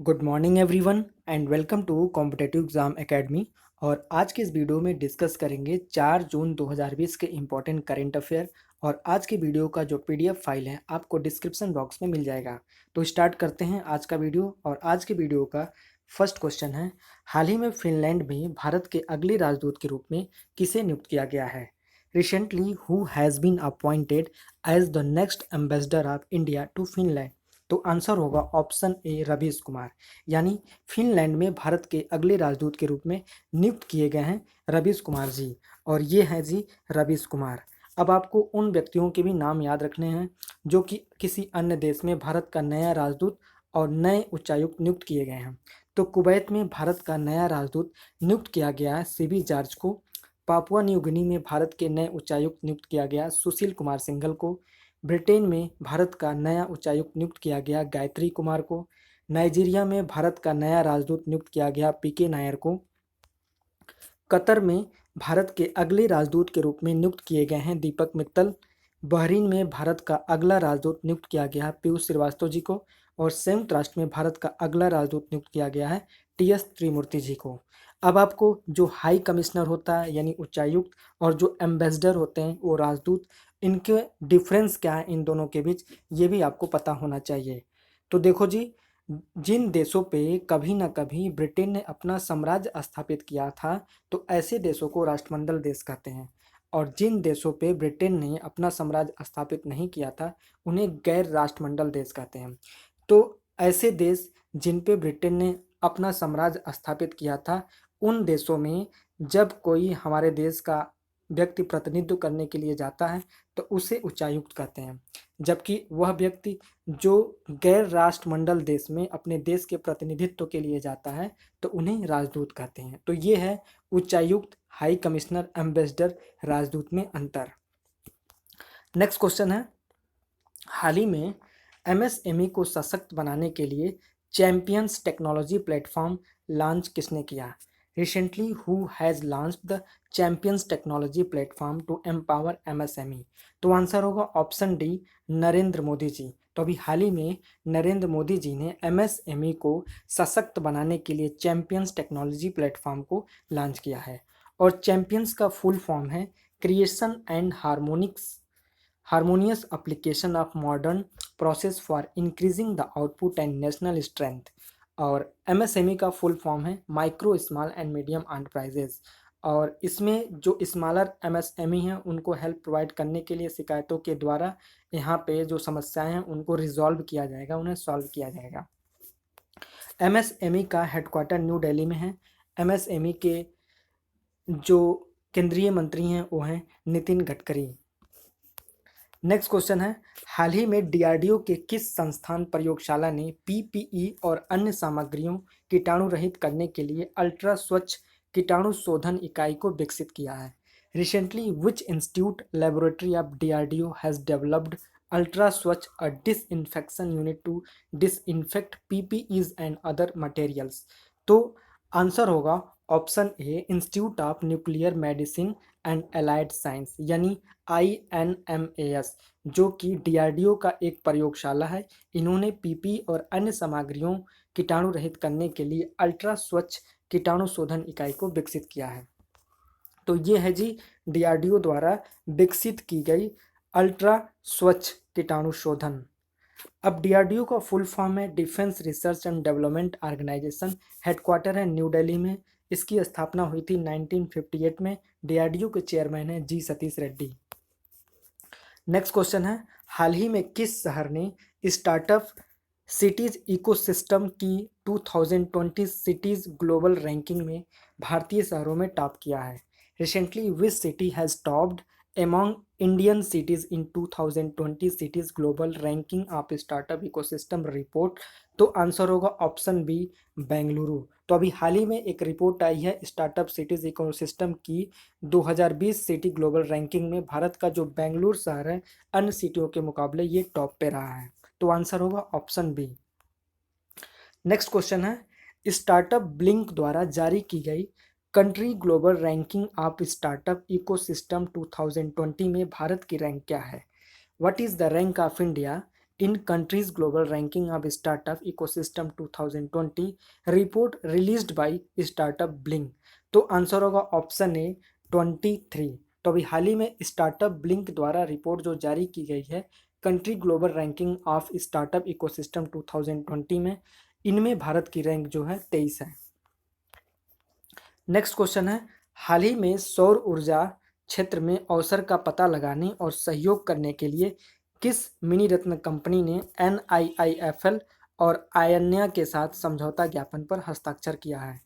Good morning everyone and welcome to competitive exam academy. और आज के इस वीडियो में डिस्कस करेंगे 4 जून 2020 के इम्पोर्टेंट करंट अफेयर। और आज की वीडियो का जो पीडीएफ फाइल है आपको डिस्क्रिप्शन बॉक्स में मिल जाएगा। तो स्टार्ट करते हैं आज का वीडियो। और आज की वीडियो का फर्स्ट क्वेश्चन है, हाल ही में फिनलैंड में भारत के अगले राजदूत के रूप में किसे नियुक्त किया गया है? Recently who has been appointed as the next ambassador of India to Finland? तो आंसर होगा ऑप्शन ए, रवीश कुमार। यानी फिनलैंड में भारत के अगले राजदूत के रूप में नियुक्त किए गए हैं रवीश कुमार जी। और ये हैं जी रवीश कुमार। अब आपको उन व्यक्तियों के भी नाम याद रखने हैं जो कि किसी अन्य देश में भारत का नया राजदूत और नए उच्चायुक्त नियुक्त किए गए हैं। तो कुवैत में भारत का नया राजदूत नियुक्त किया गया है सीबी जॉर्ज को। पापुआ न्यू गिनी में भारत के नए उच्चायुक्त नियुक्त किया गया सुशील कुमार सिंघल को। ब्रिटेन में भारत का नया उच्चायुक्त नियुक्त किया गया गायत्री कुमार को। नाइजीरिया में भारत का नया राजदूत नियुक्त किया गया पीके नायर को। कतर में भारत के अगले राजदूत के रूप में नियुक्त किए गए हैं दीपक मित्तल। बहरीन में भारत का अगला राजदूत नियुक्त किया गया है पीयूष श्रीवास्तव जी को। और संयुक्त राष्ट्र में भारत का अगला राजदूत नियुक्त किया गया है टीएस त्रिमूर्ति जी को। अब आपको जो हाई कमिश्नर होता है यानी उच्चायुक्त और जो एम्बेसडर होते हैं वो राजदूत, इनके डिफरेंस क्या है इन दोनों के बीच, ये भी आपको पता होना चाहिए। तो देखो जी, जिन देशों पे कभी ना कभी ब्रिटेन ने अपना साम्राज्य स्थापित किया था तो ऐसे देशों को राष्ट्रमंडल देश कहते हैं। और जिन देशों पे ब्रिटेन ने अपना साम्राज्य स्थापित नहीं किया था उन्हें गैर राष्ट्रमंडल देश कहते हैं। तो ऐसे देश जिन पे ब्रिटेन ने अपना साम्राज्य स्थापित किया था उन देशों में जब कोई हमारे देश का व्यक्ति प्रतिनिधित्व करने के लिए जाता है तो उसे उच्चायुक्त कहते हैं। जबकि वह व्यक्ति जो गैर राष्ट्रमंडल देश में अपने देश के प्रतिनिधित्व के लिए जाता है तो उन्हें राजदूत कहते हैं। तो ये है उच्चायुक्त, हाई कमिश्नर, एम्बेसडर, राजदूत में अंतर। नेक्स्ट क्वेश्चन है, हाल ही में एमएसएमई को सशक्त बनाने के लिए चैंपियंस टेक्नोलॉजी प्लेटफॉर्म लॉन्च किसने किया? Recently who has launched the champions technology platform to empower MSME? तो आंसर होगा ऑप्शन डी, नरेंद्र मोदी जी। तो अभी हाल ही में नरेंद्र मोदी जी ने एमएसएमई को सशक्त बनाने के लिए चैंपियंस टेक्नोलॉजी प्लेटफॉर्म को लॉन्च किया है। और चैंपियंस का फुल फॉर्म है creation and harmonious application of modern process for increasing the output and national strength. और एमएसएमई का फुल फॉर्म है micro small and medium enterprises. और इसमें जो स्मॉलर एमएसएमई हैं उनको हेल्प प्रोवाइड करने के लिए शिकायतों के द्वारा यहाँ पे जो समस्याएं हैं उनको रिजॉल्व किया जाएगा, उन्हें सॉल्व किया जाएगा। एमएसएमई का हेडक्वार्टर न्यू दिल्ली में है। एमएसएमई के जो केंद्रीय मंत्री हैं वो हैं नितिन गडकरी। नेक्स्ट क्वेश्चन है, हाल ही में डीआरडीओ के किस संस्थान प्रयोगशाला ने पीपीई और अन्य सामग्रियों कीटाणु रहित करने के लिए अल्ट्रा स्वच्छ कीटाणु शोधन इकाई को विकसित किया है? Recently which institute laboratory of DRDO has developed ultra Swachh a disinfection unit to disinfect PPEs and other materials? तो आंसर होगा option A, institute of nuclear medicine and allied science यानी INMAS, जो कि डीआरडीओ का एक प्रयोगशाला है। इन्होंने पीपी और अन्य सामग्रियों कीटाणु रहित करने के लिए अल्ट्रा स्वच्छ कीटाणु शोधन इकाई को विकसित किया है। तो ये है जी डीआरडीओ द्वारा विकसित की गई अल्ट्रा स्वच्छ कीटाणु शोधन। अब डीआरडीओ का फुल फॉर्म है defence research and development organisation. Headquarter है न्यू दिल्ली में। इसकी स्थापना हुई थी 1958 में। डीआरडीओ के चेयरमैन हैं जी सतीश रेड्डी। नेक्स्ट क्वेश्चन है, हाल ही में किस शहर ने स्टार्टअप सिटीज इकोसिस्टम की 2020 सिटीज ग्लोबल रैंकिंग में भारतीय शहरों में टॉप किया है? Recently which city has topped among Indian cities in 2020 cities global ranking of startup ecosystem report? तो आंसर होगा ऑप्शन बी, बेंगलुरु। तो अभी हाल ही में एक रिपोर्ट आई है स्टार्टअप सिटीज इकोसिस्टम की 2020 सिटी ग्लोबल रैंकिंग में भारत का जो बेंगलुरु शहर है अन्य सिटियों के मुकाबले ये टॉप पे रहा है। तो आंसर होगा ऑप्शन बी। नेक्स्ट क्वेश्चन है, स्टार्टअप ब्लिंक द्वारा जारी की गई country global ranking of startup ecosystem 2020 में भारत की रैंक क्या है? What is the rank of India in countries global ranking of startup ecosystem 2020 report released by startup blink. तो आंसर होगा ऑप्शन ए 23। तो अभी हाल ही में स्टार्टअप ब्लिंक द्वारा रिपोर्ट जो जारी की गई है country global ranking of startup ecosystem 2020 में, इनमें भारत की रैंक जो है 23 है। नेक्स्ट क्वेश्चन है, हाल ही में सौर ऊर्जा क्षेत्र में अवसर का पता लगाने और सहयोग करने के लिए किस मिनी रत्न कंपनी ने NIIFL और आयन्या के साथ समझौता ज्ञापन पर हस्ताक्षर किया है?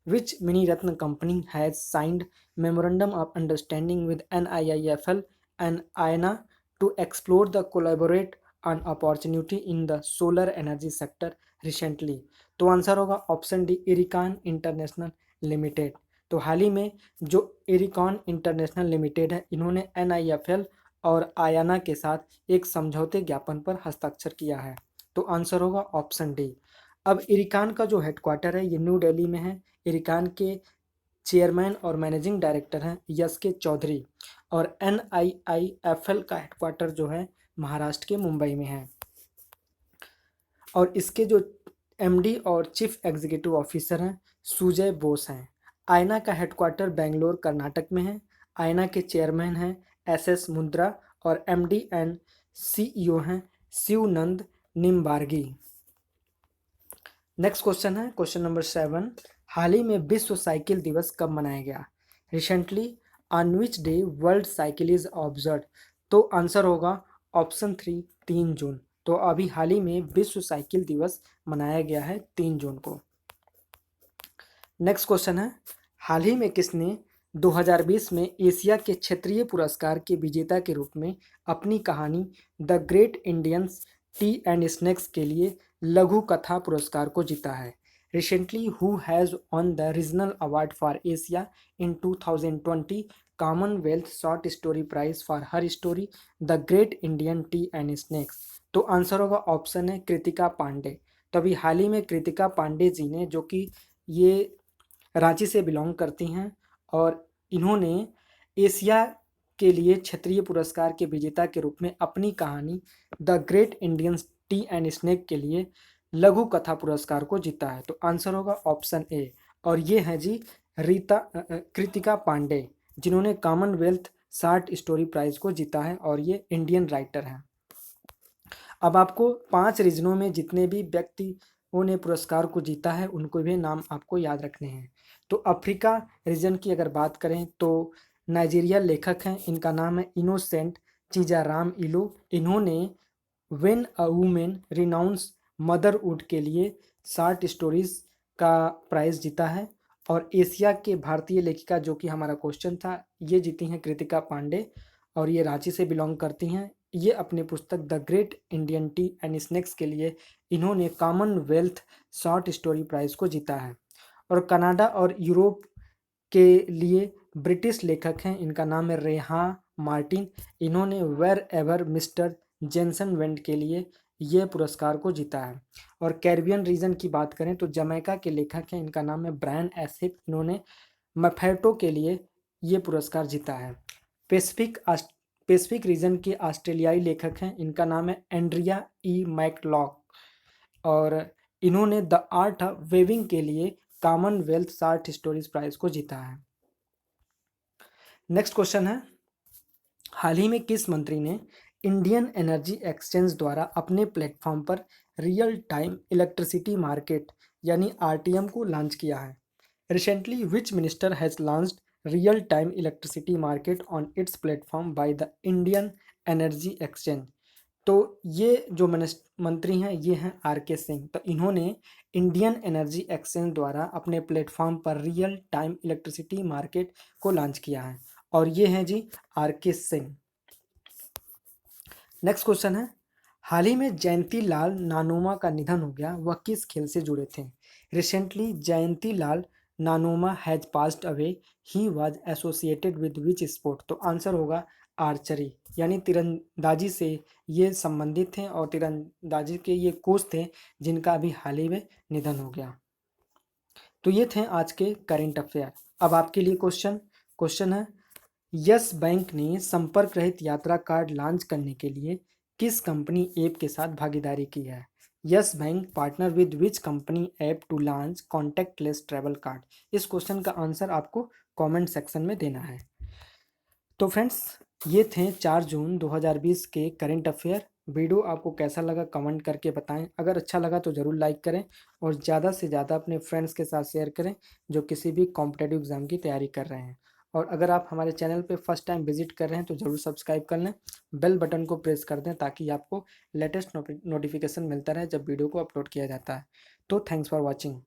Which mini Ratna company has signed memorandum of understanding with NIIFL and Ayana to explore the collaborate on opportunity in the solar energy sector recently? तो आंसर होगा option D IRCON international limited. तो हाल ही में जो इरिकॉन इंटरनेशनल लिमिटेड है, इन्होंने NIIFL और आयाना के साथ एक समझौते ज्ञापन पर हस्ताक्षर किया है। तो आंसर होगा ऑप्शन डी। अब इरिकॉन का जो हेडक्वार्टर है ये न्यू दिल्ली में है। इरिकॉन के चेयरमैन और मैनेजिंग डायरेक्टर हैं YSK चौधरी, और NIIFL का हेडक्वार्टर जो है महाराष्ट्र के मुंबई में है, और इसके जो MD और चीफ एग्जीक्यूटिव ऑफिसर हैं सुजय बोस हैं। आयना का हेडक्वार्टर बेंगलोर कर्नाटक में है। आयना के चेयरमैन हैं SS मुंद्रा और MD एंड CEO हैं शिवनंद निम्बार्गी। नेक्स्ट क्वेश्चन है क्वेश्चन नंबर 7, हाल ही में विश्व साइकिल दिवस कब मनाया गया? Recently on which day world cycle is observe? तो आंसर होगा ऑप्शन 3 3 जून। तो अभी हाल ही में विश्व साइकिल दिवस मनाया गया है 3 जून को। नेक्स्ट क्वेश्चन है, हाल ही में किसने 2020 में एशिया के क्षेत्रीय पुरस्कार के विजेता के रूप में अपनी कहानी the great Indians tea and snacks के लिए लघु कथा पुरस्कार को जीता है? Recently who has won the regional award for Asia in 2020 commonwealth short story prize for her story the great Indian tea and snacks? तो आंसर होगा ऑप्शन है कृतिका पांडे। तो अभी हाल ही में कृतिका पांडे जी ने, जो कि ये रांची से बिलोंग करती हैं, और इन्होंने एशिया के लिए क्षेत्रीय पुरस्कार के विजेता के रूप में अपनी कहानी the great Indian tea and snack के लिए लघु कथा पुरस्कार को जीता है। तो आंसर होगा ऑप्शन ए, और ये हैं जी कृतिका पांडे, जिन्होंने कॉमनवेल्थ शॉर्ट स्टोरी प्राइज को जीता है, और ये इंडियन राइटर हैं। अब आपको 5 रीजनों में जितने भी व्यक्तियों ने पुरस्कार को जीता है उनको भी नाम आपको याद रखने हैं। तो अफ्रीका रीजन की अगर बात करें तो नाइजीरिया लेखक हैं, इनका नाम है इनोसेंट चीजाराम इलो। इन्होंने when a women renounce motherhood के लिए शॉर्ट स्टोरीज का प्राइज जीता है। और एशिया के भारतीय लेखिका, जो कि हमारा क्वेश्चन था, ये जीती हैं कृतिका पांडे, और ये रांची से बिलोंग करती हैं। ये अपने पुस्तक the great Indian tea and snacks के लिए इन्होंने कॉमनवेल्थ शॉर्ट स्टोरी प्राइज को जीता है। और कनाडा और यूरोप के लिए ब्रिटिश लेखक हैं, इनका नाम है रेहा मार्टिन। इन्होंने wherever Mister Jensen went के लिए ये पुरस्कार को जीता है। और कैरिबियन रीजन की बात करें तो जमैका के लेखक हैं, इनका नाम है ब्रायन एसिप। इन्होंने मफेटो के लिए ये पुरस्कार जीता है। पैसिफिक रीजन के ऑस्ट्रेलियाई लेखक हैं, इनका नाम है एंड्रिया मैकलॉक, और इन्होंने द आर्ट ऑफ वेविंग के लिए कॉमनवेल्थ शॉर्ट स्टोरीज प्राइज को जीता है। नेक्स्ट क्वेश्चन है, हाल ही में किस मंत्री ने इंडियन एनर्जी एक्सचेंज द्वारा अपने प्लेटफॉर्म पर रियल टाइम इलेक्ट्रिसिटी मार्केट यानी RTM को लॉन्च किया है? Recently which minister has launched real time electricity market on it's platform by the Indian energy exchange? तो ये जो मंत्री हैं ये हैं RK सिंह। तो इन्होंने इंडियन एनर्जी एक्सचेंज द्वारा अपने प्लेटफॉर्म पर रियल टाइम इलेक्ट्रिसिटी मार्केट को लॉन्च किया है, और ये हैं जी RK सिंह। नेक्स्ट क्वेश्चन है, हाल ही में जयंती लाल नानोमा का निधन हो गया, वह किस खेल से जुड़े थे? Recently Jayanti Lal Nanoma has passed away, he was associated with which sport? तो आंसर होगा आर्चरी, यानी तीरंदाजी से ये संबंधित थे, और तीरंदाजी के ये कोच थे जिनका अभी हाल ही में निधन हो गया। तो ये थे आज के करेंट अफेयर। अब आपके लिए क्वेश्चन है, यस बैंक ने संपर्क रहित यात्रा कार्ड लॉन्च करने के लिए किस कंपनी ऐप के साथ भागीदारी की है? Yes Bank partner with which company app to launch contactless travel card? इस क्वेश्चन का आंसर आपको कमेंट सेक्शन में देना है। तो फ्रेंड्स, ये थे 4 जून 2020 के करंट अफेयर। वीडियो आपको कैसा लगा कमेंट करके बताएं। अगर अच्छा लगा तो ज़रूर लाइक करें और ज़्यादा से ज़्यादा अपने फ्रेंड्स के साथ शेयर करें जो किसी भी कॉम्पिटेटिव एग्जाम की तैयारी कर रहे हैं। और अगर आप हमारे चैनल पे फर्स्ट टाइम विजिट कर रहे हैं तो ज़रूर सब्सक्राइब कर लें, बेल बटन को प्रेस कर दें ताकि आपको लेटेस्ट नोटिफिकेशन मिलता रहे जब वीडियो को अपलोड किया जाता है। तो थैंक्स फॉर वॉचिंग।